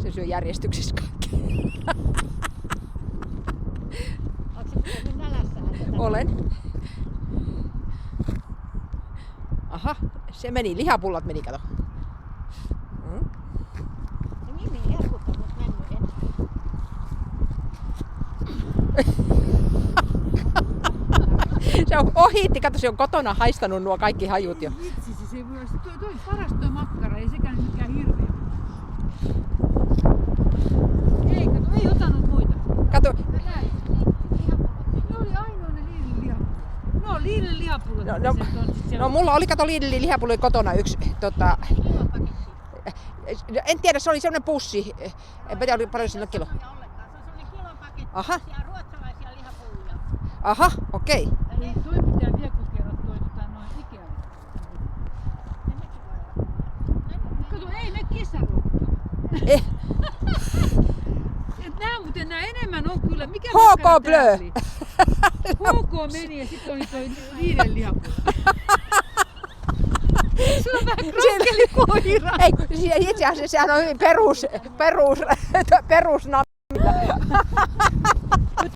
Se syö järjestyksessä kaikki. Ootko sä pitänyt nälässään tätä? Olen. Aha, se meni. Lihapullat meni, kato. No Mimi herkut on mut mennyt enää. Se on ohitti, kato, se on kotona haistanut nuo kaikki hajut jo. Vitsi, se voi olla. Toi paras toi makkara, ei sekään nyt mikään hirveä. Ei, kato, ei otanut muita. Kato, Ne oli ainoa ne Lidlin lihapullat. No, Lidlin lihapullat. no mulla oli, kato, Lidlin lihapullo kotona yksi, en tiedä, se oli semmonen pussi. Enpä tiedä, oli paljon sinne kilo. Se on semmonen kilopaketti. Aha. Ruotsalaisia lihapullia. Aha, okei. Ei, toi pitää vielä kokeilla toi noin Ikealle. Kato, ei ne kesäruokkaa. Eh, Et nää enemmän on kyllä. Mikä HK makkara tää Blö. oli? HK meni ja sitten oli toi Lidlin lihapulla. Se on vähän krokkelikoira. Ei, itse asiassa sehän on hyvin perus